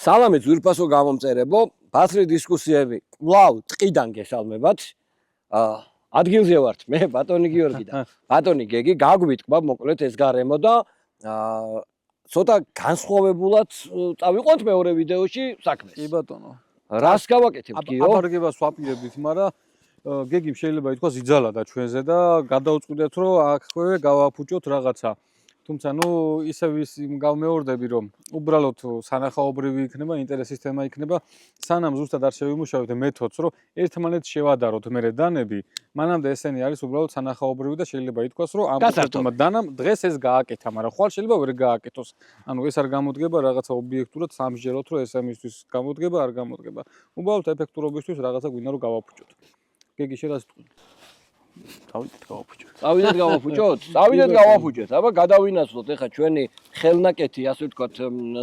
სალამი ძვირფასო გამომწერებო, ბასრი დისკუსიები კვლავ ტყიდან გესალმებათ. ადგილზე ვართ მე ბატონი გიორგი და ბატონი გეგი, გაგვიტკბა მოკლედ ეს გარემო და ცოტა განსხვავებულად წავიყვანთ მეორე ვიდეოში საქმეს. კი ბატონო. რას გავაკეთებთ გიო? აბარგებას ვაპირებდით, მაგრამ გეგიმ შეიძლება ითქვას იძალა ჩვენზე და გადაუწყვიდეთ რომ აქვე გავაფუჭოთ რაღაცა. თუმცა ისევ ის გავმეორდები რომ უბრალოდ სანახაობრივი იქნება, ინტერესის თემა იქნება, სანამ ზუსტად არ შევიმუშავებთ მეთოდს, რომ ერთმანეთს შევადაროთ მერე დანები, მანამდე ესენი არის უბრალოდ სანახაობრივი და შეიძლება ითქვას რომ ამ კონკრეტულ დანამ დღეს ეს გააკეთა, მაგრამ ხვალ შეიძლება ვერ გააკეთოს. ეს არ გამოდგება რაღაცა ობიექტურად სამჯეროთ რომ ეს ამისთვის გამოდგება, არ გამოდგება. უბრალოდ ეფექტურობისთვის რაღაცა გვინდა რომ გავაფუჭოთ. გეგი შენ რას თქვი? წავიდეთ გავაფუჭოთ? წავიდეთ გავაფუჭოთ. აბა გადავინაცვლოთ ეხა ჩვენი ხელნაკეთი, ასე ვთქვათ,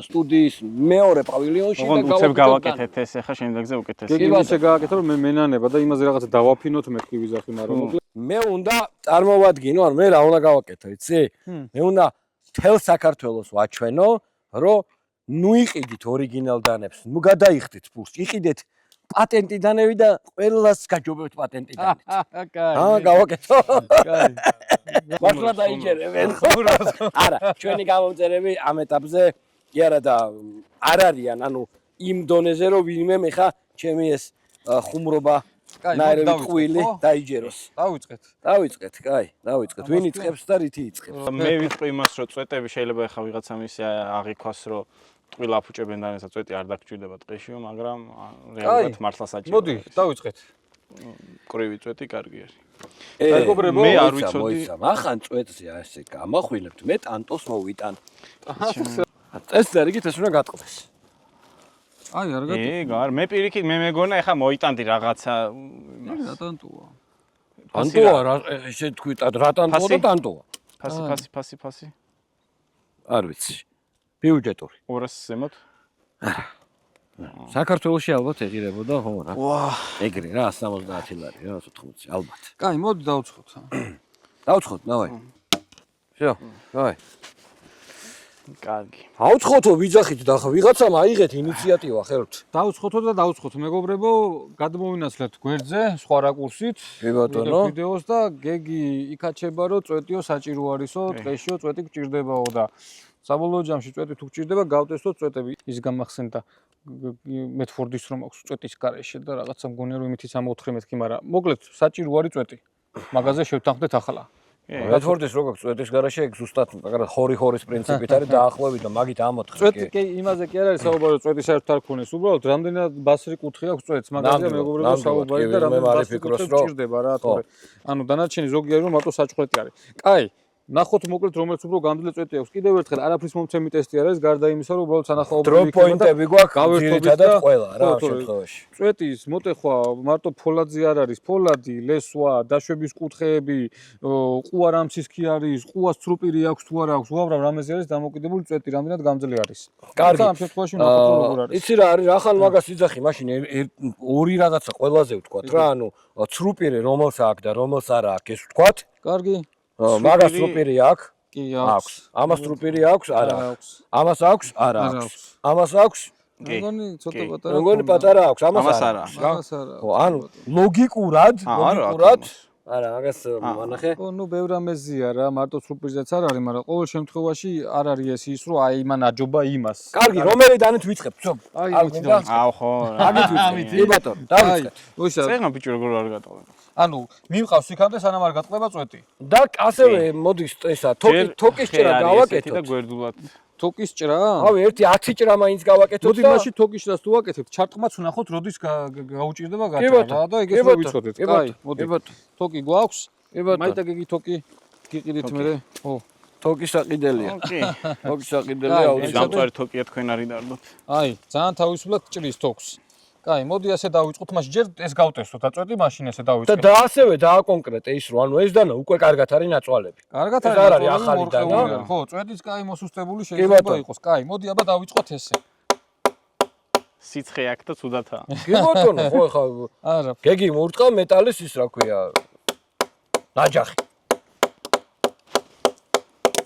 სტუდიის მეორე პავილიონში და გავაკეთეთ ეს ეხა შემდეგზე უკეთეს. გეგი ისე გააკეთა რომ მე მენანება და იმაზე რაღაცა დავაფინოთ მეთქი ვიზახი, მაგრამ მე უნდა წარმოვადგინო, ან მე რა უნდა გავაკეთო, იცი? მე უნდა თელ საქართველოს ვაჩვენო, რომ იყიდით ორიგინალ დანებს, გადაიხდით ფულს, იყიდეთ პატენტი დანები და ყველას გაჯობებთ პატენტი დანით. გავაკეთო. კაი. მართლა დაიჯერებენ. არა, ჩვენი გამომწერები ამ ეტაპზე კი არა და არ არიან, იმ დონეზე რომ ვინმე ხა ჩემი ეს ხუმრობა ნაირები ტყუილი დაიჯეროს. დავიწყეთ, კაი, დავიწყეთ. ვინ იწყებს და რითი იწყებს? მე ვიტყვი იმას, რომ წვეტები შეიძლება ეხა ვიღაცამ ისე აღიქვას, რომ ტყვილ აფუჭებენ და ესა წვეტი არ დაგჭირდება ტყეშიო, მაგრამ რეალურად მართლა საჭიროა. მოდი, დავიწყეთ. ყრივი წვეტი კარგი არის. მეგობრებო, მე არ ვიცოდი. ახან წვეტზე ასე გამახვილებთ, მე ტანტოს მოვიტან. ეს ზერგით ეს უნდა გატყდეს. აი, არ გატყდა. მე პირიქით მე მეგონა ეხა მოიტანდი რაღაცა. რა ტანტოა? ტანტოა, ესე თქვი, რა ტანტოა და ტანტოა. ფასი. არ ვიცი. ბიუჯეტური 200 ზემოთ. საქართველოში ალბათ ეღირებოდა ხო რა. ვა, ეგრე რა 170 ლარი რა 80 ალბათ. კაი, მოდი დავუწყოთ. დავუწყოთ, დავაი. всё, давай. კარგი. ავუწყოთო ვიძახით და ხა ვიღაცამ აიღეთ ინიციატივა ხელთ. დავუწყოთო და დავუწყოთ მეგობრებო, გადმოვინაცვლეთ გვერდზე სხვა რაკურსით. კი ბატონო. ვიდეოს და გეგი იქაჩება რომ წვეტიო საჭირო არისო, ტყეშიო წვეტი გჭირდებაო და საბოლოო ჯამში წვეტი თუ გჭირდება, გავტესტოთ წვეტები. ის გამახსენდა მეთფორდის რომ აქვს წვეტის გარეშე და რაღაცა მგონია რომ იმითიც ამოთხრი მეთქი, მაგრამ მოკლედ საჭირო არის წვეტი. მაგაზე შევთანხმდეთ ახლა. მეთფორდის რო გაქვს წვეტის გარეშე, ეგ ზუსტად მაგრამ ხორის პრინციპით არის დაახლოებით და მაგით ამოთხრი. წვეტი კი იმაზე კი არ არის საუბარი, წვეტი საერთოდ არ ქონეს. უბრალოდ რამდენად ბასრი კუთხე აქვს წვეტს, მაგაზე მეგობრებო საუბარი და რამდენად ბასრი კუთხე გჭირდება რა თორე. დანარჩენი ზოგიერთი რომ მარტო საჭყვეტი არის. კაი. ნახოთ მოკლედ რომელიც უფრო გამდიდრე წვეტი აქვს. კიდევ ერთხელ არაფრის მომცემი ტესტი არ არის, გარდა იმისა რომ უბრალოდ სანახაობრივი დროპ-პოინტები გვაქვს ძირითადად ყველა რა ამ შემთხვევაში. წვეტის მოტეხვა მარტო ფოლადზე არ არის, ფოლადი, ლესვა, დაშვების კუთხეები, ყუა რამსის კი არის, ყუას ცრუპირი აქვს თუ არა აქვს, უამრავ რამეზე არის დამოკიდებული წვეტი, რამდენად გამძლე არის. კარგი. ამ შემთხვევაში ნახოთ როგორ არის. იცი რა არის, ახალ მაგას ვიძახი, მაშინ ორი რაღაცა ყველაზე ვთქვათ რა, ცრუპირი რომელს აქვს და რომელს არ აქვს, ეს ვთქვათ. კარგი. მაგას სტრუპირი აქვს? კი, აქვს. ამას სტრუპირი აქვს? არა აქვს. ამას აქვს? არა აქვს. ამას აქვს? მეგონი ცოტა პატარა. მეგონი პატარა აქვს, ამას არა. ამას არა. ხო, ანუ ლოგიკურად არა, მაგას მანახე. ხო, ბევრ ამეზია რა, მარტო სტრუპირზეც არ არის, მაგრამ ყოველ შემთხვევაში არ არის ის რომ აი მან აჯობა იმას. კარგი, რომელი დანით ვიწყებ? ვთო. აუ ხო. მაგით ვიწყებ. კი ბატონო, დავიწყეთ. წეგნა ბიჭო როგორ არ გატოვე. ანუ მიმყავს იქამდე სანამ არ გატყდება წვეტი. და ასევე მოდის ესა თოკის ჭრა გავაკეთოთ. და გვერდულად. თოკის ჭრა? ავი 10 ჭრა მაინც გავაკეთოთ და მოდი მაშინ თოკის ჭრას თუ ვაკეთებთ, ჩარტყმაც ვნახოთ როდის გაუჭირდება გაჭრა და ეგეც რო ვიცოდეთ. კაი, მოდი. თოკი გვაქვს? მაიტა გეგი თოკი გიყიდით მე. ხო. თოკის საყიდელია. კი. თოკის საყიდელია. გამწვარი თოკია თქვენ არ იდარდოთ. აი, ძალიან თავისუფლად ჭრის თოქს. კაი, მოდი ასე დავიწყოთ, მაშინ ჯერ ეს გავტესტოთ, აწვეტი მაშინ ესე დავიწყოთ. და ასევე დააკონკრეტე ის რომ ეს დანა უკვე კარგად არის ნაწვალები. კარგად არის. არ არის ახალი დანა. ხო, წვეტიც კაი მოსუსტებული შეიძლება იყოს. კაი, მოდი აბა დავიწყოთ ესე. სიცხე აქვს და ცუდათაა. კი ბატონო, ხო ხა. არა. გეგი მურტყავ მეტალის ის რა ქვია. ნაჯახი.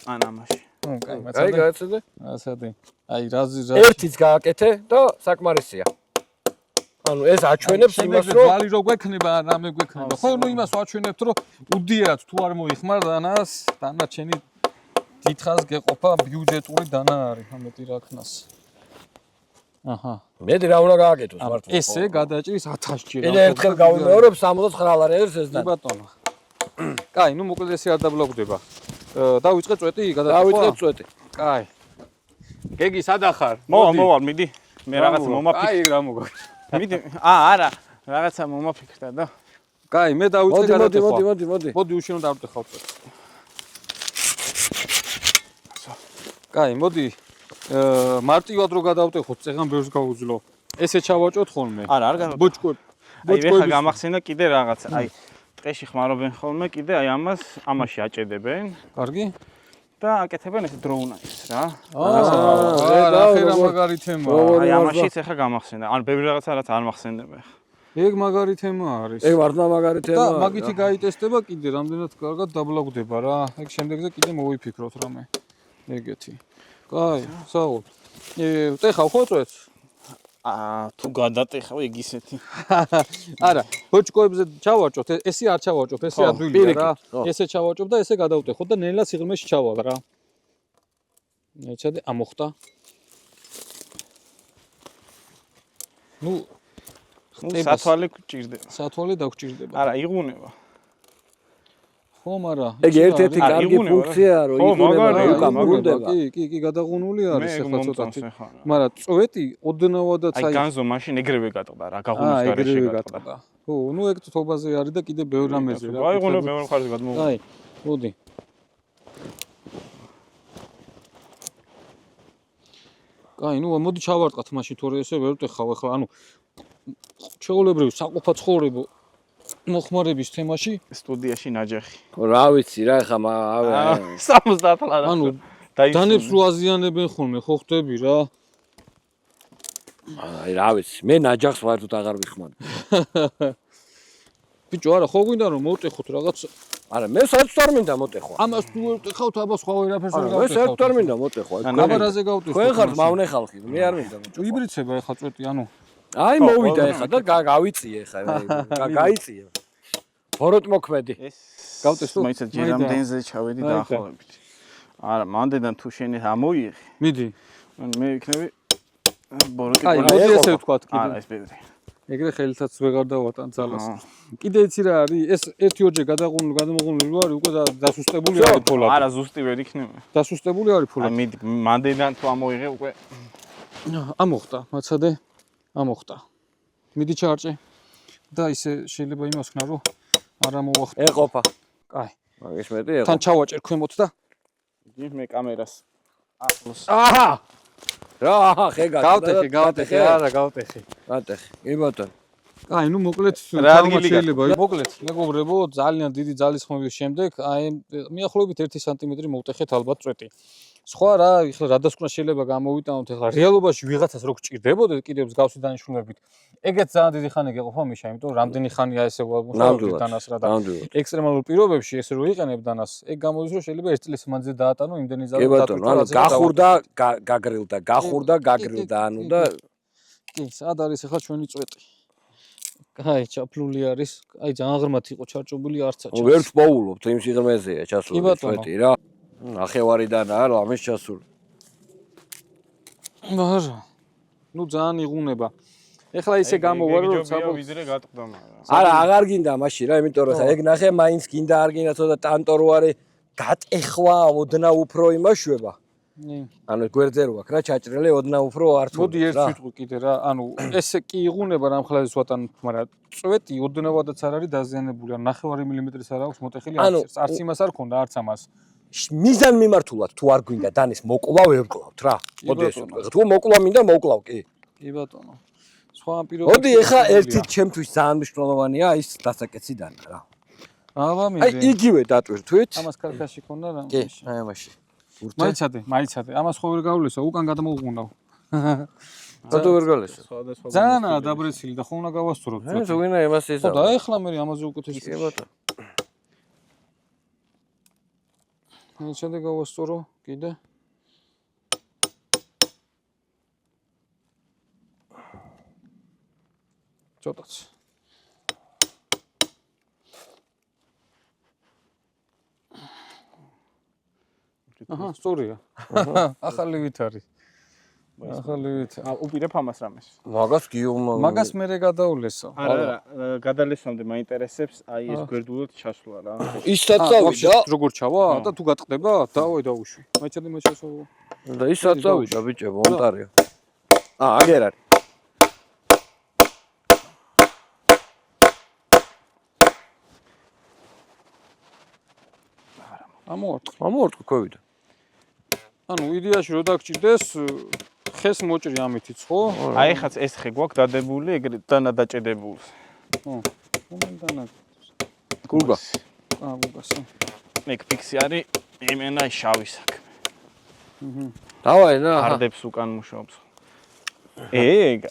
ანამაში. კაი, აი გააცადე. ასეთი. აი, რაზი ერთიც გააკეთე და საკმარისია. ანუ ეს აჩვენებს იმას, რომ ვალი რო გვექნება, რამე გვექნება. ხო, ნუ იმას ვაჩვენებთ, რომ უდიათ თუ არ მოიხმარ დანას, დანარჩენი დიდხანს გეყოფა ბიუჯეტური დანა არის, ამეთი რა ქნას. აჰა. მედი რა უნდა გააკეთოს მართლა. ესე გადაჭრის 1000 ჯერ. კიდე ერთხელ გავიმეორებ 69 ლარი არის ეს და. ბატონო. კაი, ნუ მოკლედ ესე არ დაბლოკდება. დავიწყე წვეტი გადაჭრა. დავიწყე წვეტი. კაი. გეგი სადახარ? მოვალ, მიდი. მე რაღაცა მომაფიქრე. კაი, რა მოგა. მიდი. არა, რაღაცა მომაფიქრდა და. კაი, მე დავიწყე გადაჭრა. მოდი. მოდი უშენო დავტეხავ წვეტი. კაი, მოდი. მარტივად რო გადავტეხოთ, წეგან ბევრს გავუძლო. ესე ჩავაჭოთ ხოლმე. არა, არ გავა. ბოჭკოები. აი, ეხლა გამახსენდა კიდე რაღაცა. აი, ტყეში ხმარობენ ხოლმე, კიდე აი ამაში აჭედებენ კარგი? და აკეთებენ ეს დროუნაის რა. რა მაგარი თემაა. აი, ამაშიც ეხლა გამახსენდა. ან ბევრი რაღაცა რაც არ მახსენდება ეხლა. ეგ მაგარი თემა არის. ეგ მართლა მაგარი თემაა. და მაგითი გაიტესტება კიდე რამდენად კარგად დაბლოკდება რა. ეგ შემდეგზე კიდე მოვიფიქროთ რამე. ეგეთი. კაი, საუბრ. ტეხავ ხო წვეთს? თუ გადატეხავ ეგ ისეთი. არა, ბოჭკოებზე ჩავაჭოთ, ესე არ ჩავაჭობ, ესე ადვილია რა. ესე ჩავაჭობ და ესე გადავტეხოთ და ნელა სიღრმეში ჩავალ რა. ეცადე ამოხტა. ნუ სათვალე გჭირდება. სათვალე დაგჭირდება. არა, იღუნება. ხო, მაგრამ ეგ ერთ-ერთი კარგი ფუნქციაა, რომ იღუნება, უკამბრუნდება. კი, გადაღუნული არის ახლა ცოტათი. მაგრამ წვეტი ოდნავადაც აი განზო მაშინ ეგრევე გატყდა რა, გაღუნის გარეშე გატყდა. ხო, ნუ ეგ თობაზე არის და კიდე ბევრ რამეზე რა. აიღუნა მეორე მხარეს გადმოვა. აი, მოდი. კაი, ნუ მოდი ჩავარტყათ მაშინ თორე ესე ვერ ვტეხავ ახლა, ანუ ჩეულებრივ საყოფა ცხოვრება მოხმარების თემაში სტუდიაში ნაჯახი. რა ვიცი რა, ხა 70 ლარა. ანუ დანებს რო აზიანებენ ხოლმე, ხო ხდები რა. აი რა ვიცი, მე ნაჯახს ვარდოთ აღარ ვიხმარ. ბიჭო, არა, ხო გვინდა რომ მოვტეხოთ რაღაც. არა, მე საერთოდ არ მინდა მოტეხვა. ამას თუ ვერ ვტეხავთ, აბა სხვა ვერაფერს ვერ მე გავტეხავთ. საერთოდ არ მინდა მოტეხვა. კამერაზე გავტეხოთ. თქვენ ხართ მავნე ხალხი, მე არ მინდა მოტეხვა. იბრიცება ახლა წვეტი, ანუ აი მოვიდა ეხლა და გავიწიე ეხლა. გაიწიე. ბოროტ მოქმედი. ეს გავტეს თუ? მაინც ჯერამდენზე ჩავედი დაახლოებით. არა, მანდედან თუ შენი ამოიღე. მიდი. მე იქნები ბოროტი. აი, მოდი ესე ვთქვათ კიდე. არა, ეს ბევრი. ეგრე ხელითაც ვეღარ დავატან ძალას. კიდე იცი რა არის? ეს 1-2 გადამოღუნული რო არის, უკვე დასუსტებული არის ფოლად. არა, ზუსტი ვერ იქნება. დასუსტებული არის ფოლად. აი, მიდი, მანდედან თუ ამოიღე უკვე. ამოხტა, მაცადე. ამოხტა. მიდი ჩაარჭე. და ისე შეიძლება იმას ხნა რომ არა მოვახტო. ეყოფა. კაი. მაგის მეტი ეყოფა. თან ჩავაჭერ ქვემოთ და იგი მე კამერას ახლოს. აჰა! რა, ხე გავტეხე, არა, გავტეხე. გატეხე. კი ბატონო. აი, ნუ მოკლედ რა ადგილი შეიძლება. მოკლედ, მეგობრებო, ძალიან დიდი ძალისხმევის შემდეგ, აი, მიახლოებით 1 სანტიმეტრი მოვტეხეთ ალბათ წვეტი. სხვა რა, ეხლა რადასკვნას შეიძლება გამოვიტანოთ, ეხლა რეალობაში ვიღაცას რო გჭირდებოდეთ კიდევ მსგავსი დანიშნულებით. ეგეც ძალიან დიდი ხანი გეყოფა მიშა, იმიტომ რომ რამდენი ხანია ესე ვამუშავებთ დანას რა და ექსტრემალურ პირობებში ესე რო იყენებ დანას, ეგ გამოდის რომ შეიძლება 1 წლის მანძილზე დაატანო იმდენი ზარო დატვირთვა. ანუ გახურდა, გაგრილდა, ანუ და კი, სად არის ახლა ჩვენი წვეტი? კაი, ჩაფლული არის. აი, ძალიან ღრმად იყო ჩარჭობილი არცა. ვერ ვპოულობთ იმ სიღრმეზეა ჩასული წვეტი რა. ნახევარიდანაა რამის ჩასული. მაგრამ ნუ ძალიან იღუნება. ეხლა ისე გამოვა რომ ვიზრე გატყდა მაგრამ. არა, აღარ გინდა მაშინ რა, იმიტომ რომ ეგ ნახე მაინც გინდა არ გინდა ცოტა ტანტორო არის. გატეხვა ოდნა უფრო იმაშვება. ანუ გვერდზე რო აქვს რა ჩაჭრილი ოდნა უფრო არ თუ. მოდი ერთ სიტყვი კიდე რა, ანუ ესე კი იღუნება რამ ხლაზის ვატანთ, მაგრამ წვეტი ოდნავადაც არ არის დაზიანებული, ანუ 9 მილიმეტრის არ აქვს მოტეხილი არც იმას არ ქონდა, არც ამას. მიზან მიმართულად თუ არ გვინდა დანის მოკლა ვერ ვკლავთ რა. მოდი ეს ვთქვათ. თუ მოკლა მინდა მოკლავ კი. კი ბატონო. სხვა პირობებში. მოდი ეხა ერთი ჩემთვის ძალიან მნიშვნელოვანია ის დასაკეცი დანა რა. აბა მიდე. აი იგივე დატვირთვით. ამას კარკაში ქონდა რა. კი, აი ამაში. მაიცადე. ამას ხო ვერ გავლესო, უკან გადამოუღუნავ. რატო ვერ გალესო? ძალიან დაბრეცილი და ხო უნდა გავასწოროთ. ეს ვინა იმას იზა. ხო და ეხლა მე ამაზე უკეთესი. კი ბატონო. შეიძლება გავასწორო კიდე. ცოტაც. აჰა, სწორია. ახალი ვით არის. ახალი ვით. უპირებ ამას რამეს. მაგას გიომა. მაგას მე გადაულესო. არა, გადალესვამდე მაინტერესებს აი ეს გვერდულად ჩასვლა რა. ისაც წავიდა. როგორ ჩავა და თუ გატყდება, დავაი დავუშვი. მაჩადი მაჩასო. და ისაც წავიდა ბიჭო, ვონტარია. აგერ არის. ამოვარტყო ქვევიდა. ანუ იდეაში რო დაგჭირდეს ხეს მოჭრი ამითიც ხო? აი ხაც ეს ხე გვაქვს დადებული, ეგრე დანადაჭედებული. ხო. მომენტანა. გუგა. გუგასო. ეგ ფიქსი არის იმენა შავი საქმე. დავაი რა. არდებს უკან მუშაობს. ეგ.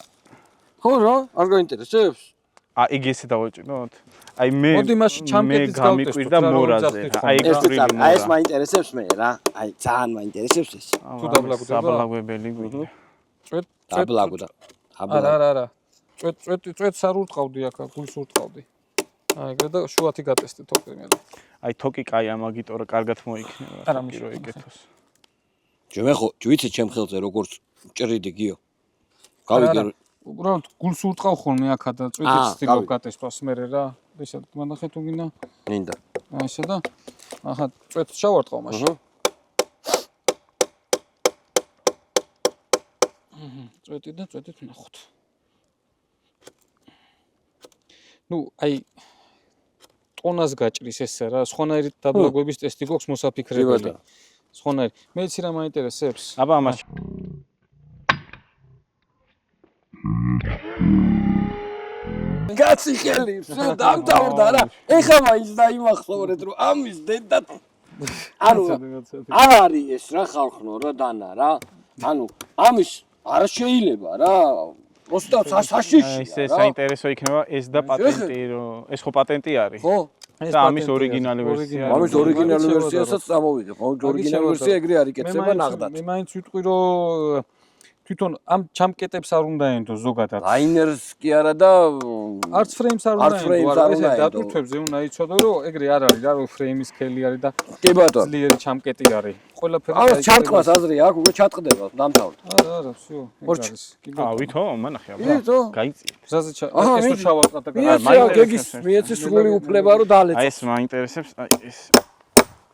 ხო რა, არ გაინტერესებს? ეგ ესე დავაჭიროთ. აი მე მოდი მაშინ ჩამკეტიც გამიკვირდა მორაზე. აი ეგ წვრილი მორა. აი ეს მაინტერესებს მე რა. აი ძალიან მაინტერესებს ეს. თუ დაბლაგდება. საბლაგვებელი გვინდა. დაბლაგდა. არა. წვეთს არ ურტყავდი აქ, გულს ურტყავდი. აი ეგრე და შუათი გატესტე თოკი მე. აი თოკი კაია მაგიტო რა კარგად მოიქნება. არა მიშო ეკეთოს. ჯომე ხო, ჯვიცი ჩემ ხელზე როგორც ჭრიდი გიო. გავიგე. უბრალოდ გულს ურტყავ ხოლმე აქა და წვეთს ცდილობ გატესტოს მე რა. ესა მანახე თუ გინდა. ნინდა. აი ესა და ახლა წვეთს ჩავარტყავ მაშინ. წვეთი და წვეთით ნახოთ. ნუ აი ტონას გაჭრის ესე რა, სხვანაირი დაბლაგების ტესტი გვაქვს მოსაფიქრებელი. სხვანაირი. მე იცი რა მაინტერესებს? აბა ამას კაცი ხელი, всё დამთავრდა რა. ეხა მაინც დაიმახსოვრეთ რომ ამის დედა ანუ არ არის ეს რა ხალხნო რა დანა რა. ანუ ამის არ შეიძლება რა. просто საშიში. ეს საინტერესო იქნება ეს და პატენტი რომ ეს ხო პატენტი არის. ხო. და ამის ორიგინალი ვერსია. ამის ორიგინალი ვერსიასაც წამოვიდე. ხო, ორიგინალი ვერსია ეგრე არ იკეთება ნახდათ. მე მაინც ვიტყვი რომ თვითონ ამ ჩამკეტებს არ უნდა ენდო ზოგადად. ლაინერს კი არა და არც ფრეიმს არ უნდა ენდო, ესე დატვირთვებზე უნდა იცოდო რომ ეგრე არ არის რა, რომ ფრეიმის ქელი არის და კი ბატონო. ძლიერი ჩამკეტი არის. ყველაფერი ამას ჩარტყმას აზრი აქვს, უკვე ჩატყდება, დამთავრდა. არა, всё, ეგ არის. კი ბატონო. ვითო, მანახე აბა. ვითო? გაიწია. გზაზე ეს რო ჩავარტყა და გეგის მიეცი სრული უფლება რომ დალეწო. აი ეს მაინტერესებს, აი ეს.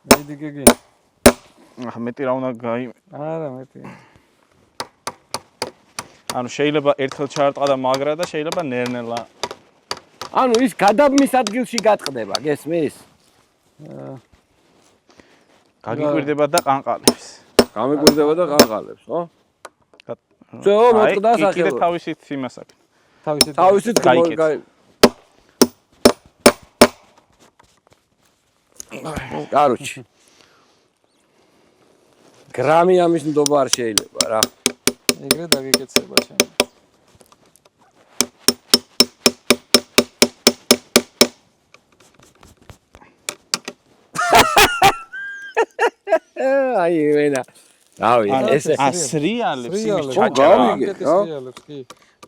მედი გეგი. ახლა მეტი რა უნდა არა, მეტი. ანუ შეიძლება ერთხელ ჩაარტყა და მაგრა და შეიძლება ნერნელა. ანუ ის გადაბმის ადგილში გატყდება, გესმის? გაგიკვირდება და ყანყალებს. გამიკვირდება და ყანყალებს, ხო? ძო, მოტყდა სახელო. კიდე თავისით იმას აქვს. თავისით გაიკეთე. კაროჩი. გრამი ამის ნდობა არ შეიძლება რა. ეგრე დაგეკეცება შენ. აი ვენა. რავი, ესე სრიალებს იმის ჩაჭრა. სრიალებს კი.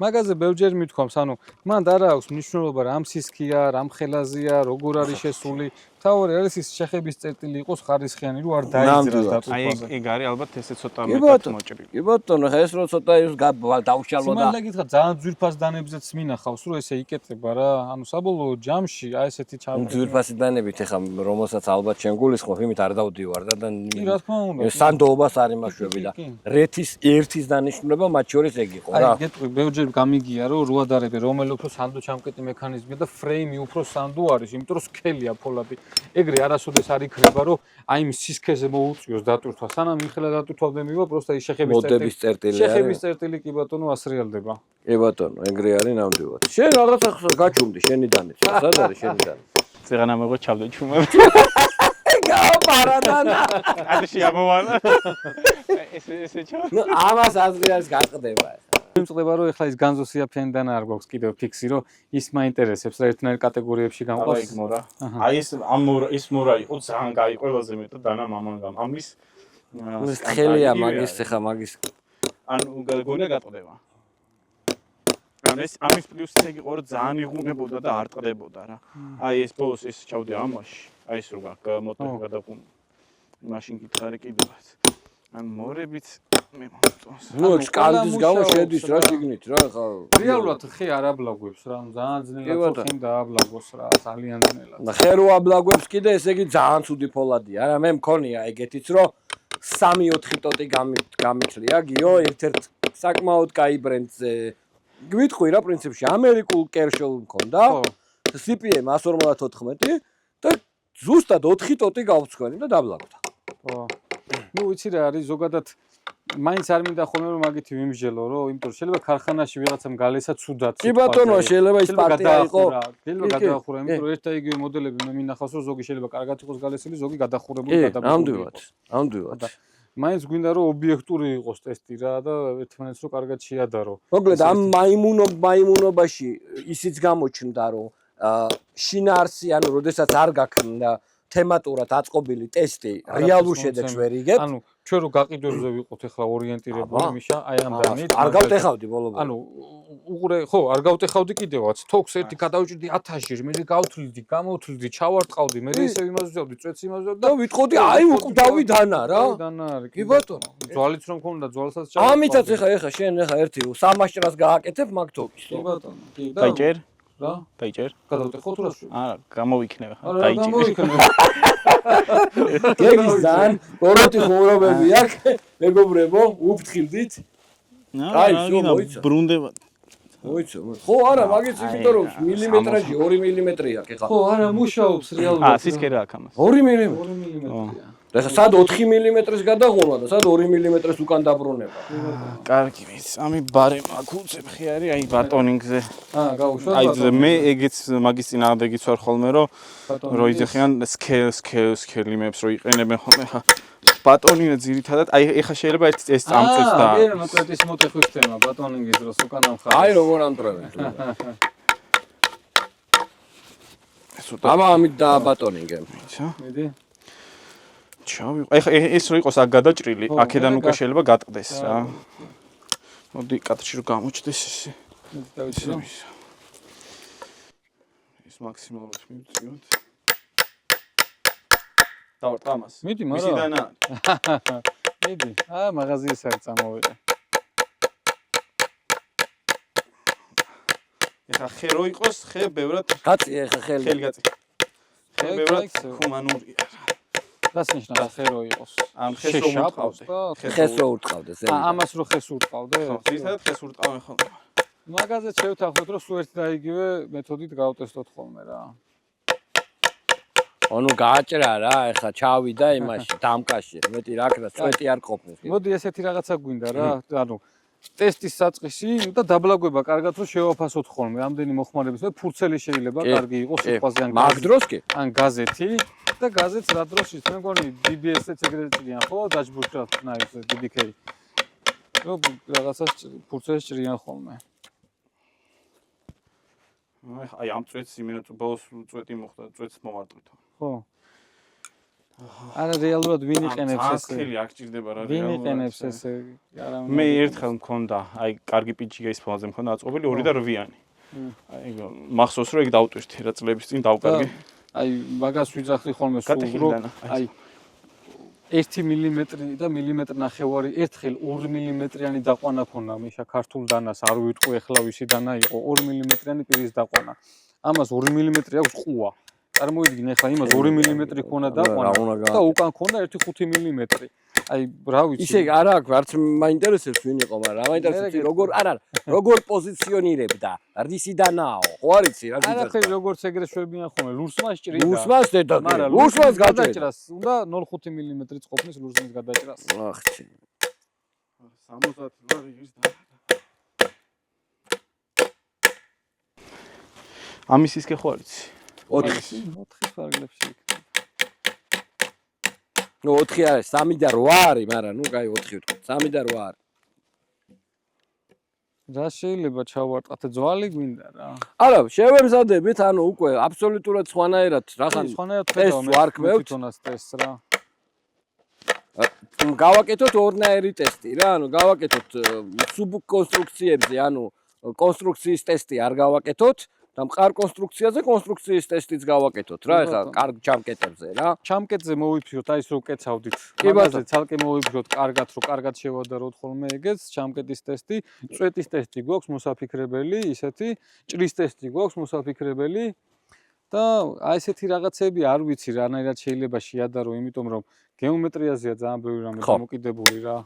მაგაზე ბევრჯერ მithქვამს, ანუ მან არა აქვს მნიშვნელობა რა ამ სისქია, რა ამ ხელაზია, როგორ არის შესული. თავი არის ის შეხების წერტილი იყოს ხარისხიანი, რომ არ დაიძრას დატვირთვაზე. აი ეგ არის ალბათ ესე ცოტა მეტად მოჭრილი. კი ბატონო, ხა ეს რო ცოტა ის დავშალო და სიმართლე გითხრა, ძალიან ძვირფას დანებზეც მინახავს, რომ ესე იკეთება რა. ანუ საბოლოო ჯამში აი ესეთი ჩავდა. ძვირფასი დანებით ეხა რომელსაც ალბათ შენ გულისხმობ, იმით არ დავდივარ და კი რა თქმა უნდა. სანდოობას არ იმაშვები და რეთის ერთის დანიშნულება მათ შორის ეგ იყო რა. აი გეტყვი, ბევრჯერ გამიგია, რომ რო ადარები, რომელი უფრო სანდო ჩამკეტი მექანიზმია და ფრეიმი უფრო სანდო არის, იმიტომ რომ სქელია ფოლადი. ეგრე არასოდეს არ იქნება, რომ აი იმ სისქეზე მოუწიოს დატვირთვა. სანამ იხელა დატვირთვამდე მივა, პროსტა ის შეხების წერტილი. შეხების წერტილი კი ბატონო ასრიალდება. კი ბატონო, ეგრე არის ნამდვილად. შენ რაღაცა გაჩუმდი შენი დანეც. სად არის შენი დანე? წეღანა მეგო ჩავდე ჩუმები. გააპარადანა. აში ამოვანა. ესე ჩა. ნუ ამას აზრი არის გაყდება. იმწყდება რომ ეხლა ის განზოსია ფენდანა არ გვაქვს კიდევ ფიქსი რომ ის მაინტერესებს რა ერთნაირ კატეგორიებში გამყვავს. აი მორა. აი ეს ამ მორა ის მორა იყო ძალიან კაი ყველაზე მეტად დანა მამან გამ. ამის ხელია მაგის ხა მაგის. ანუ გონია გატყდება. ეს ამის პლუსი ეგ იყო რომ ძალიან იღუნებოდა და არ ტყდებოდა რა. აი ეს ბოლოს ეს ჩავდი ამაში. აი ეს რო მოტორი გადაყუნ. მაშინ გითხარი კიდევაც. ან მორებით მე მომწონს. ნუ სკანდის გამო შედის რა შიგნით რა ხა. რეალურად ხე არ აბლაგვებს რა, ძალიან ძნელად ხემ დააბლაგოს რა, ძალიან ძნელად. და ხე რო აბლაგვებს კიდე ესე იგი ძალიან ცუდი ფოლადია. არა მე მქონია ეგეთიც რომ 3-4 ტოტი გამიწლია გიო ერთ-ერთ საკმაოდ კაი ბრენდზე. გვიტყვი რა პრინციპში ამერიკულ კერშოლ მქონდა. CPM 154 და ზუსტად 4 ტოტი გავცხვენი და დაბლაგდა. ხო. ნუ ვიცი რა არის ზოგადად მაინც არ მინდა ხოლმე რომ მაგითი ვიმსჯელო რომ იმიტომ რომ შეიძლება ქარხანაში ვიღაცამ გალესა ცუდად კი ბატონო შეიძლება ის პარტია იყო შეიძლება გადაახურა იმიტომ რომ ერთ და იგივე მოდელები მე მინახავს რომ ზოგი შეიძლება კარგად იყოს გალესილი ზოგი გადახურებული ნამდვილად ნამდვილად მაინც გვინდა რომ ობიექტური იყოს ტესტი რა და ერთმანეთს რო კარგად შეადარო მოკლედ ამ მაიმუნობაში ისიც გამოჩნდა რომ შინაარსი ანუ როდესაც არ გაქვს თემატურად აწყობილი ტესტი რეალურ შედეგს ვერ იგებ. ანუ ჩვენ რო გაყიდვებზე ვიყოთ ახლა ორიენტირებული მიშა, აი ამ დამით. არ გავტეხავდი ბოლო-ბოლო. ანუ უყურე, ხო, არ გავტეხავდი კიდევაც. თოქს ერთი გადავჭირდი 1000-ში, მე გავთვლიდი, გამოვთვლიდი, ჩავარტყავდი, მე ისე იმას ვზავდი, წვეთს იმას ვზავდი და ვიტყოდი, აი უკვდავი დანა რა. დანა არის. კი ბატონო. ძვალიც რომ მქონდა, ძვალსაც ჩავარტყავდი. ამითაც ახლა შენ ახლა ერთი 300 გააკეთებ მაგ თოქს. კი ბატონო. კი და დაიჭერ? რა? დაიჭერ? გადავტეხო თუ რა შე? არა, გამოვიქნებ ხა, დაიჭერ. გეგის ძალიან პოროტი ხუმრობები აქვს, მეგობრებო, უფრთხილდით. აი, მოიცა. ბრუნდება. მოიცა. ხო, არა, მაგის იმიტომ რომ მილიმეტრაჟი 2 მილიმეტრი აქვს ხა. ხო, არა, მუშაობს რეალურად. სისქერა აქვს ამას. 2 მილიმეტრი. 2 მილიმეტრია. და სად 4 მილიმეტრის გადაღუნა და სად 2 მილიმეტრს უკან დაბრუნება. კარგი მის, ამი ბარემა გულწებ ხე არის, აი ბატონინგზე. გაუშვა. აი მე ეგეც მაგის წინააღმდეგიც ვარ ხოლმე რომ იძახიან სქელიმებს რო იყენებენ ხოლმე ხა ბატონინგზე ძირითადად აი ეხა შეიძლება ეს წამწეს და აი მოკლედ ის მოტეხვის თემა ბატონინგის დროს უკან ამხარ. აი როგორ ამტრევენ. აბა ამით დააბატონინგებ. იცი? მიდი. ჩავი. ეხა ეს რო იყოს აქ გადაჭრილი, აქედან უკვე შეიძლება გატყდეს რა. მოდი კადრში რომ გამოჩდეს ესე. დავიწყო. ის მაქსიმალურად მივწიოთ. დავარტყა ამას. მიდი, მაგრამ. მისიდანა. მიდი. მაღაზიას არ წამოვიდე. ეხა ხე რო იყოს, ხე ბევრად გაწი ეხა ხელი. ხელი გაწი. ხე ბევრად ჰუმანურია. რას ნიშნავს ხე რო იყოს? ამ ხეს რომ უტყავდე. ხეს რო უტყავდე ზემოდან. ამას რო ხეს უტყავდე? ხო, ძირითადად ხეს უტყავენ ხოლმე. მაგაზე შევთანხმდით რომ სულ ერთ და იგივე მეთოდით გავტესტოთ ხოლმე რა. ანუ გააჭრა რა, ეხა ჩავიდა იმაში, დამკაში. მეტი რა ქნა, წვეტი არ ყოფნის. მოდი ესეთი რაღაცა გვინდა რა, ანუ ტესტის საწყისი და დაბლაგვება კარგად რომ შევაფასოთ ხოლმე. ამდენი მოხმარების მე ფურცელი შეიძლება კარგი იყოს სიტყვაზე ან მაგ დროს კი? ან გაზეთი და გაზეთს რა დროს ის მე მგონი DBS-იც ეგრეთ ჭრიან ხო, დაჯბურთად ნაის DBK. რომ რაღაცას ფურცელს ჭრიან ხოლმე. აი ამ წვეთს იმენად ბოლოს წვეთი მოხდა, წვეთს მომარტყით. ხო. არა რეალურად ვინ იყენებს ესე? ხელი არ გჭირდება რა. ვინ იყენებს ესე? არა მე ერთხელ მქონდა, აი კარგი პიჯიგეის ფონზე მქონდა აწყობილი 2 და 8-იანი. აი მახსოვს რომ ეგ დავტვირთი რა წლების წინ დავკარგი. აი მაგას ვიძახდი ხოლმე სულ რომ აი 1 მილიმეტრი და მილიმეტრი ნახევარი ერთხელ 2 მილიმეტრიანი დაყვანა ქონდა მიშა ქართულ დანას არ ვიტყვი ახლა ვისი დანა იყო 2 მილიმეტრიანი პირის დაყვანა. ამას 2 მილიმეტრი აქვს ყუა. წარმოიდგინე ახლა იმას 2 მილიმეტრი ქონა დაყვანა და უკან ქონდა 1.5 მილიმეტრი. აი რა ვიცი. ისე არა აქვს, არც მაინტერესებს ვინ იყო, მაგრამ რა მაინტერესებს როგორ არა, როგორ პოზიციონირებდა. რისიდანაო, ხო არიცი რა გიძახდა. არაფერი როგორც ეგრე შვებიან ხოლმე, ლურსმას ჭრიდა. ლურსმას დედა, მაგრამ ლურსმას გადაჭრას უნდა 0.5 მილიმეტრიც ყოფნის ლურსმის გადაჭრას. ახჩი. 70 ლარი ის და. ამის ისკე ხო არიცი? 4 ფარგლებში იქნება. ნუ 4 არის, 3 და 8 არის, მაგრამ ნუ კაი 4 ვთქვი. 3 და 8 არის. რა შეიძლება ჩავარტყათ ძვალი გვინდა რა. არა, შევემზადებით, ანუ უკვე აბსოლუტურად სხვანაირად რახან ტესტს ვარქმევთ. თვითონაც ტესტს რა. გავაკეთოთ ორნაირი ტესტი რა, ანუ გავაკეთოთ სუბკონსტრუქციებზე, ანუ კონსტრუქციის ტესტი არ გავაკეთოთ და მყარ კონსტრუქციაზე კონსტრუქციის ტესტიც გავაკეთოთ რა, ეხლა კარგ ჩამკეტებზე რა. ჩამკეტზე მოვიფიქროთ, აი ეს რო კეცავდით. კი, მაგაზე ცალკე მოვიფიქროთ, კარგად შევადაროთ ხოლმე ეგეც, ჩამკეტის ტესტი, წვეტის ტესტი გვაქვს მოსაფიქრებელი, ისეთი, ჭრის ტესტი გვაქვს მოსაფიქრებელი და აი ესეთი რაღაცები არ ვიცი რანაირად შეიძლება შეადარო, იმიტომ რომ გეომეტრიაზეა ძალიან ბევრი რამე დამოკიდებული რა.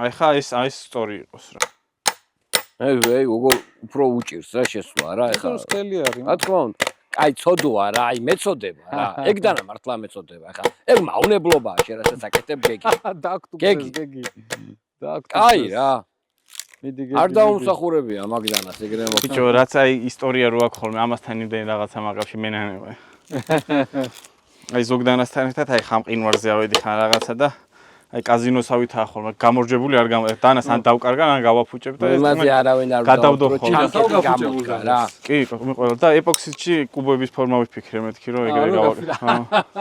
აი ხა ეს სწორი იყოს რა. აი, როგორ უფრო უჭირს რა შესვლა რა, ეხლა. სკელი არის. რა თქმა უნდა. აი ცოდოა რა, აი მეწოდება რა. ეგ დანა მართლა მეწოდება, ეხლა. ეგ მავნებლობაა, შენ რასაც აკეთებ გეგი. დააქტუბეს გეგი. აი რა. მიდი არ დაუმსახურებია მაგდანას ეგრე მოხდა. ბიჭო, რაც აი ისტორია რო აქვს ხოლმე ამასთან იმდენი რაღაცა მაგავში მენანევა. აი ზოგდანასთან ერთად აი ხამყინვარზე ავედი ხან რაღაცა და აი კაზინოსავითაა ხოლმე გამორჯებული არ დანას ან დავკარგან ან გავაფუჭებ და იმაზე არავინ არ გადავდო გამოვკა რა. კი, მიყვება და ეპოქსიდში კუბების ფორმა ვიფიქრე მეთქი რომ ეგრე გავაკეთე.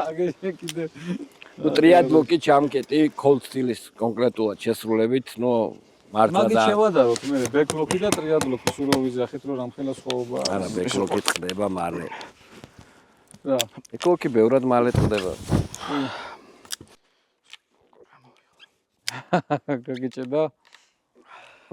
აგე კიდე ტრიადლოკი ჩამკეტი cold steel-ის კონკრეტულად შესრულებით, მართლა მაგით შევადაროთ მე ბეკლოკი და ტრიადლოკი სულ რო ვიზახეთ რომ რამხელა სხვაობა არა ბეკლოკი წყდება მალე. რა. ბეკლოკი ბევრად მალე წყდება. გაგიჭირდა?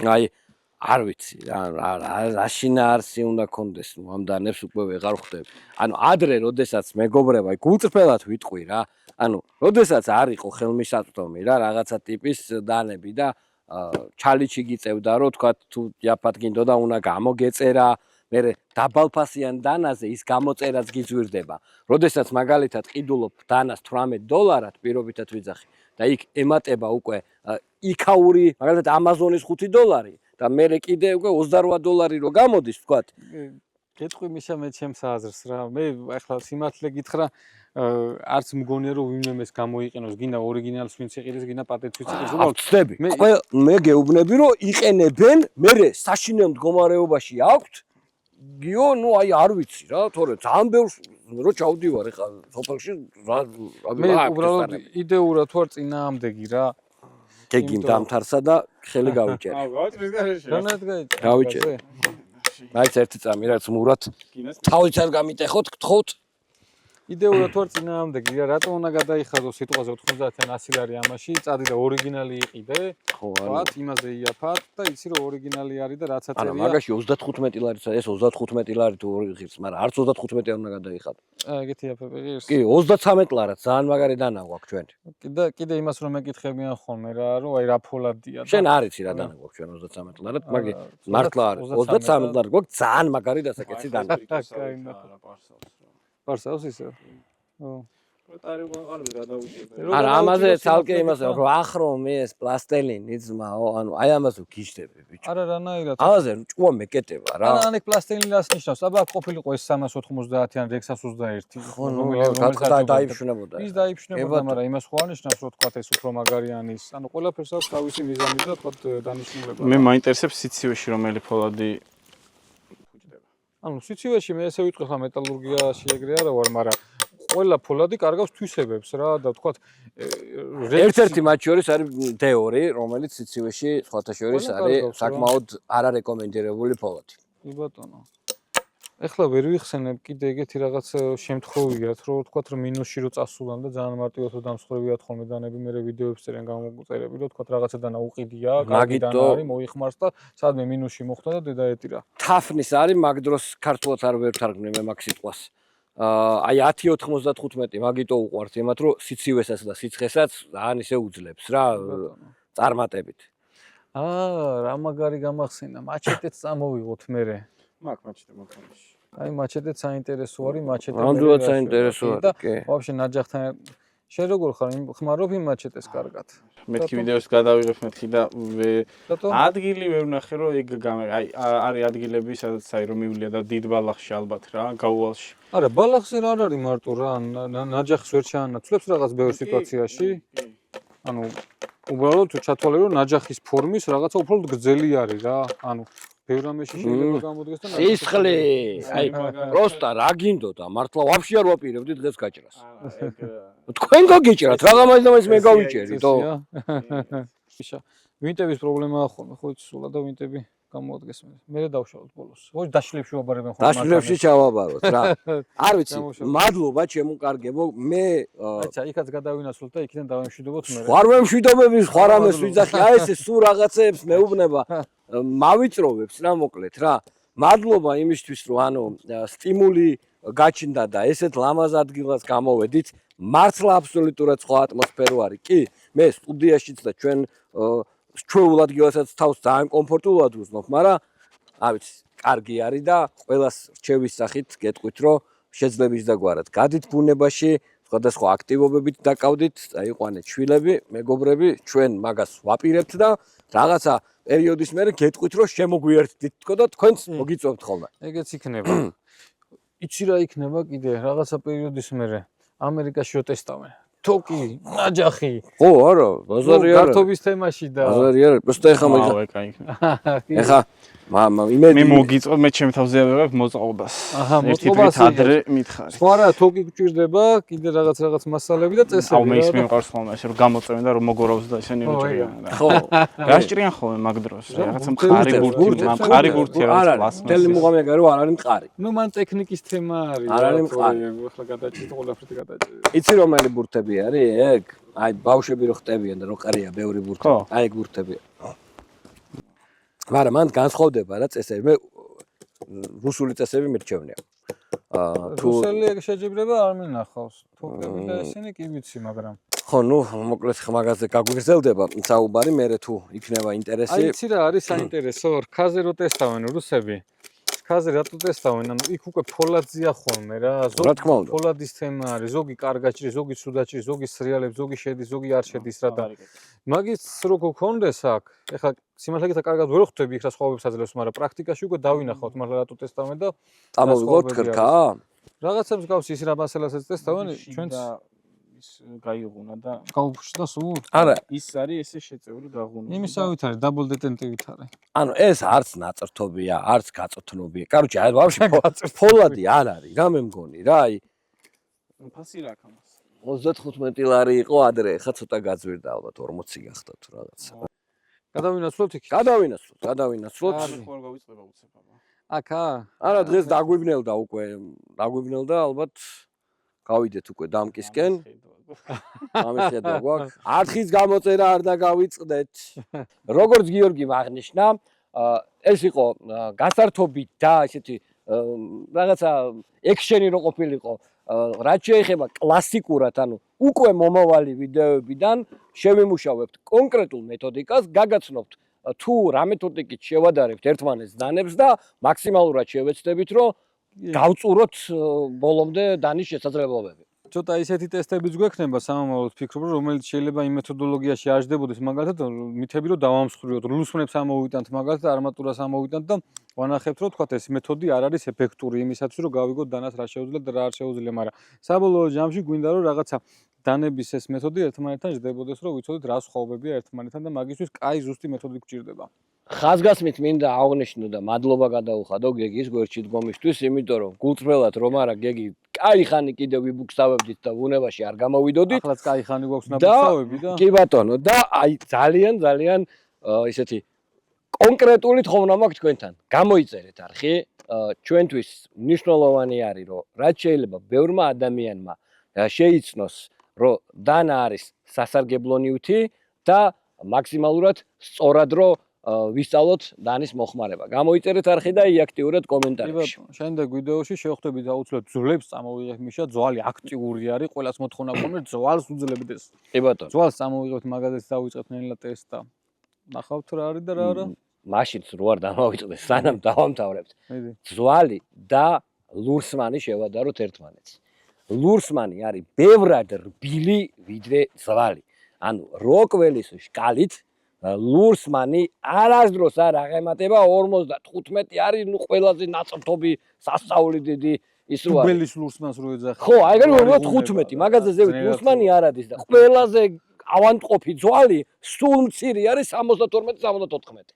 აი არ ვიცი რა შინაარსი უნდა კონდეს მომდანებს უკვე ვეღარ ხვდები. ანუ ადრე როდესაც მეგობრებო გულწრფელად ვიტყვი რა. ანუ როდესაც არ იყო ხელმისაწვდომი რა რაღაცა ტიპის დანები და ჩალიჩი გიწევდა რომ თქვა თუ იაფად გინდოდა უნდა გამოგეწერა მე დაბალფასიან დანაზე ის გამოწერაც გიძვირდება. როდესაც მაგალითად ყიდულობ დანას $18 პირობითად ვიძახი და იქ ემატება უკვე იქაური მაგალითად ამაზონის $5 და მე კიდე უკვე $28 რო გამოდის თქვა. გეტყვი მიშა მე ჩემს აზრს რა. მე ახლა სიმართლე გითხრა არც მგონია რომ ვინმეს გამოიყენოს გინდა ორიგინალს ვინც იყიდეს გინდა პატენტს ვინც იყიდეს უბრალოდ ვწდები მე გეუბნები რომ იყენებენ მე საშინელ მდგომარეობაში აქვთ გიო აი არ ვიცი რა თორე ძალიან ბევრს რო ჩავდივარ ეხლა სოფელში მე უბრალოდ იდეურად ვარ წინააღმდეგი რა გეგიმ დამთარსა და ხელი გავიჭერე გავიჭერე მაინც ერთი წამი რაც მურად თავიც არ გამიტეხოთ გთხოვთ იდეურად ვარ წინააღმდეგი რა რატომ უნდა გადაიხადო სიტყვაზე 90-ან 100 ლარი ამაში წადი და ორიგინალი იყიდე ვთქვათ იმაზე იაფად და იცი რომ ორიგინალი არის და რაც აწერია არა მაგაში 35 ლარიც ეს 35 ლარი თუ ორი ღირს მაგრამ არც 35 არ უნდა გადაიხადო ეგეთი იაფები ღირს კი 33 ლარად ძალიან მაგარი დანა გვაქვს ჩვენ კიდე იმას რომ მეკითხებიან ხოლმე რა რომ აი რა ფოლადია შენ არ იცი რა დანა გვაქვს ჩვენ 33 ლარად მაგ მართლა არის 33 ლარი გვაქვს ძალიან მაგარი დასაკეცი დანა პარსავს ისე. არა, ამაზე ცალკე იმაზე რომ ახრომ ეს პლასტელინი ძმაო, ანუ აი ამაზე გიჟდები ბიჭო. არა რანაირად. ამაზე ჭუა მეკეტება რა. არა, ანეკ პლასტელინი რას ნიშნავს? აბა ყოფილიყო ეს 390-იან რექსას 21. ხო, დაიფშვნებოდა. ის დაიფშვნებოდა, მაგრამ იმას ხო არ ნიშნავს, რომ თქვა ეს უფრო მაგარი ანის. ანუ ყველაფერს აქვს თავისი მიზანი და თქვა დანიშნულება. მე მაინტერესებს სიცივეში რომელი ფოლადი ანუ სიცივეში მე ესე ვიტყვი ხა მეტალურგიაში ეგრე არა ვარ, მაგრამ ყველა ფოლადი კარგავს თვისებებს რა და ვთქვათ ერთ-ერთი მათ შორის არის D2, რომელიც სიცივეში სხვათა შორის არის საკმაოდ არარეკომენდირებული ფოლადი. კი ბატონო. ეხლა ვერ ვიხსენებ კიდე ეგეთი რაღაც შემთხვევიათ, რომ ვთქვათ რომ მინუსში რო წასულან და ძალიან მარტივად რო დამსხვრევიათ ხოლმე დანები, მე ვიდეოებს წერენ გამოწერები, რომ ვთქვათ რაღაცა დანა უყიდია, კარგი დანა არის, მოიხმარს და სადმე მინუსში მოხდა და დედაეტირა. თაფნის არის, მაგ დროს ქართულად არ ვერთარგმნე მე მაგ სიტყვას. აი 10.95 მაგიტო უყვართ იმათ, რომ სიცივესაც და სიცხესაც ძალიან ისე უძლებს რა წარმატებით. რა მაგარი გამახსენა, მაჩეტეც წამოვიღოთ მე. მაგ მაჩეტე მოხმარში. აი მაჩეტეც საინტერესო არის, მაჩეტე. ნამდვილად საინტერესო არის, კი. ვაფშე ნაჯახთან შენ როგორ ხარ? ხმარობ იმ მაჩეტეს კარგად. მეთქი ვიდეოს გადავიღებ მეთქი და ადგილი ვერ ვნახე რომ ეგ აი არის ადგილები სადაც აი რომ მივლია და დიდ ბალახში ალბათ რა გაუვალში. არა ბალახზე რა არის მარტო რა ნაჯახს ვერ ჩაანაცვლებს რაღაც ბევრ სიტუაციაში. ანუ უბრალოდ ჩათვალე რომ ნაჯახის ფორმის რაღაცა უფრო გრძელი არის რა. ანუ ბევრ რამეში შეიძლება გამოდგეს და სისხლი აი პროსტა რა გინდოდა მართლა ვაფშე არ ვაპირებდი დღეს გაჭრას. თქვენ გაგიჭრათ რა გამაძამას მე გავიჭერითო. ვინტების პრობლემაა ხოლმე ხო იცი სულა და ვინტები გამოადგეს მე. მე დავშალოთ ბოლოს. ოღონდ დაშლებში ვაბარებენ ხოლმე. დაშლებში ჩავაბაროთ რა. არ ვიცი, გამოვშალოთ. მადლობა ჩემო კარგებო. მე აიცა, იქაც გადავინაცვლოთ და იქიდან დავემშვიდობოთ მე. ხარ ვემშვიდობების ხარ ამას ვიძახი. აი ეს სულ რაღაცეებს მეუბნება. მავიწროვებს რა მოკლედ რა. მადლობა იმისთვის რომ ანუ სტიმული გაჩნდა და ესეთ ლამაზ ადგილას გამოვედით. მართლა აბსოლუტურად სხვა ატმოსფერო არის. კი, მე სტუდიაშიც და ჩვენ ჩვეულ ადგილასაც თავს ძალიან კომფორტულად ვუზნობ, მაგრამ არ ვიცი, კარგი არის და ყველას რჩევის სახით გეტყვით, რომ შეძლებს დაგვარად. გადით ბუნებაში, სხვადასხვა აქტივობებით დაკავდით, აიყვანეთ შვილები, მეგობრები, ჩვენ მაგას ვაპირებთ და რაღაცა პერიოდის მერე გეტყვით, რომ შემოგვიერთდით თქო და თქვენც მოგიწევთ ხოლმე. ეგეც იქნება. იცი რა იქნება კიდე რაღაცა პერიოდის მერე ამერიკაში ვტესტავენ. თოკი, ნაჯახი. ხო, არა, ბაზარი არა. გართობის თემაში და ბაზარი არა, просто ეხა მე ეხა მე მოგიწევ მე ჩემ თავზე ავიღებ მოწყობას. აჰა, ერთი მოწყობას დღით ადრე მითხარი. სხვა რა თოკი გჭირდება, კიდე რაღაც მასალები და წესები. აუ მე ის მიყვარს ხოლმე ესე რომ გამოწევენ და რომ მოგორავს და ესენი უჭრიან. ხო, რა ჭრიან ხოლმე მაგ დროს? რაღაცა მყარი ბურთი, მყარი ბურთი არა, თელი მუღამია გარო არ არის მყარი. ნუ მან ტექნიკის თემა არის. არ არის მყარი. ახლა გადაჭით ყველაფერი გადაჭით. იცი რომელი ბურთები არის ეგ? აი ბავშვები რო ხტებიან და რო ყარია ბევრი ბურთი. აი ეგ ბურთებია. მაგრამ მან განსხვავდება რა წესები. მე რუსული წესები მირჩევნია. თუ რუსელი შეჯიბრება არ მინახავს. თოკები და ესენი კი ვიცი, მაგრამ ხო, ნუ მოკლედ მაგაზე გაგვიგრძელდება საუბარი, მე თუ იქნება ინტერესი. აი იცი რა არის საინტერესო, რქაზე რო ტესტავენ რუსები. რქაზე რატო ტესტავენ? ანუ იქ უკვე ფოლადზია ხოლმე რა. ზოგი ფოლადის თემა არის, ზოგი კარგაჭრი, ზოგი სუდაჭრი, ზოგი სრიალებს, ზოგი შედის, ზოგი არ შედის რა და მაგის რო გქონდეს აქ, ეხლა სიმართლე გითხრა კარგად ვერ ხვდები იქ რა სხვაობებს აძლევს, მაგრამ პრაქტიკაში უკვე დავინახავთ, მართლა რატო ტესტავენ და წამოვიღოთ ქრქა? რაღაცა მსგავსი ის რა მასალასაც ტესტავენ, ჩვენც ის გაიღუნა და გაუფშდა სულ. არა, ის არის ესე შეწეული გაღუნა. იმისავით არის, დაბლ დეტენტივით არის. ანუ ეს არც ნაწრთობია, არც გაწოთნობია. კაროჩე, აი ვაფშე ფოლადი არ არის, რა მე მგონი რა, აი ფასი რა ქამას. 35 ლარი იყო ადრე, ხა ცოტა გაძვირდა ალბათ 40 გახდა თუ რაღაცა. გადავინაცვლოთ იქ. გადავინაცვლოთ. ხوار გავიწყდება უცებ აბა. აკა? არა, დღეს დაგვიბნელდა უკვე, დაგვიბნელდა ალბათ გავიდეთ უკვე დამკისკენ. ამიხედა გვაქვს. არხის გამოწერა არ დაგავიწყდეთ. როგორც გიორგიმ აღნიშნა, ეს იყო გასართობი და ესეთი რაღაცა ექშენი რო ყოფილიყო. რაც შეეხება კლასიკურად, ანუ უკვე მომავალი ვიდეოებიდან შევიმუშავებთ კონკრეტულ მეთოდიკას, გაგაცნობთ თუ რა მეთოდიკით შევადარებთ ერთმანეთს დანებს და მაქსიმალურად შევეცდებით, რომ გავწუროთ ბოლომდე დანის შესაძლებლობები. ცოტა ისეთი ტესტებიც გვექნება სამომავლოდ ფიქრობ, რომელიც შეიძლება იმ მეთოდოლოგიაში არ ჯდებოდეს, მაგალითად მითები რომ დავამსხვრიოთ, რუსუნებს ამოვიტანთ მაგალითად არმატურას ამოვიტანთ და ვანახებთ რომ თქვათ ეს მეთოდი არ არის ეფექტური იმისათვის რომ გავიგოთ დანას რა შეუძლია და რა არ შეუძლია, მაგრამ საბოლოო ჯამში გვინდა რომ რაღაცა დანების ეს მეთოდი ერთმანეთთან ჯდებოდეს, რომ ვიცოდეთ რა სხვაობებია ერთმანეთთან და მაგისთვის კაი ზუსტი მეთოდი გვჭირდება. ხაზგასმით მინდა აღვნიშნო და მადლობა გადაუხადო გეგის გვერდში დგომისთვის, იმიტომ რომ გულწრფელად რომ არა გეგი კაი ხანი კიდევ ვიბუქსავებდით და ბუნებაში არ გამოვიდოდით. ახლაც კაი ხანი გვაქვს ნაბუქსავები და კი ბატონო და აი ძალიან ისეთი კონკრეტული თხოვნა მაქვს თქვენთან. გამოიწერეთ არხი. ჩვენთვის მნიშვნელოვანი არის რომ რაც შეიძლება ბევრმა ადამიანმა შეიცნოს რომ დანა არის სასარგებლო ნივთი და მაქსიმალურად სწორად რომ ვისწავლოთ დანის მოხმარება. გამოიწერეთ არხი და იაქტიურეთ კომენტარებში. შემდეგ ვიდეოში შევხვდებით აუცილებლად ძვლებს წამოვიღეთ მიშა, ძვალი აქტიური არის, ყველას მოთხოვნა გქონდეს ძვალს უძლებდეს. კი ბატონო. ძვალს წამოვიღეთ მაგაზინს დავიწყებთ ნელა ტესტა. ნახავთ რა არის და რა არა? მაშინც რო არ დამავიწყდეს, სანამ დავამთავრებთ. მიდი. ძვალი და ლურსმანი შევადაროთ ერთმანეთს. ლურსმანი არის ბევრად რბილი ვიდრე ძვალი. ანუ როკველის შკალით ლურსმანი არასდროს არ აღემატება 55 არის ნუ ყველაზე ნაწრთობი სასწაული დიდი ის რო არის. უბელის ლურსმანს რო ეძახი. ხო, აი ეგრე 15 მაგაზე ზევით ლურსმანი არ არის და ყველაზე ავანტყოფი ძვალი სულ მცირე არის 72-74.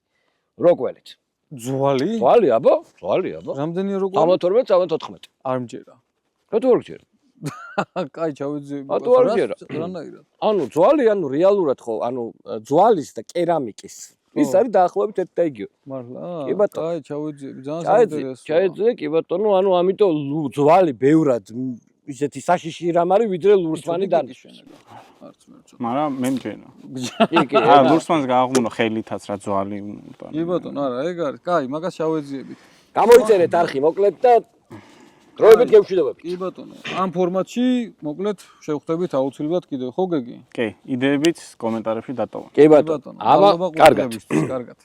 როკველით. ძვალი? ძვალი აბა, ძვალი აბა. რამდენია როკველი? 72-74. არ მჯერა. რატო არ გჯერა? კაი ჩავიძე. რატო არ გჯერა? რანაირად? ანუ ძვალი, ანუ რეალურად ხო, ანუ ძვალის და კერამიკის ის არის დაახლოებით ერთ და იგივე. მართლა? კი ბატონო. აი, ჩავიძიები, ძალიან საინტერესოა. ჩაეძიე კი ბატონო, ანუ ამიტომ ძვალი ბევრად ისეთი საშიში რამ არის, ვიდრე ლურსმანი დანიშნულა. არც მე ვწოდე. მაგრამ მე მჯერა. კი, კი. ლურსმანს გააღმუნო ხელითაც რა ძვალი. კი ბატონო, არა, ეგ არის. კაი, მაგას ჩავეძიებით. გამოიწერეთ არხი მოკლედ და დროებით გევშვიდობებით. კი ბატონო. ამ ფორმატში მოკლედ შევხვდებით აუცილებლად კიდევ, ხო გეგი? კი, იდეებიც კომენტარებში დატოვოთ. კი ბატონო. აბა, კარგად. კარგად.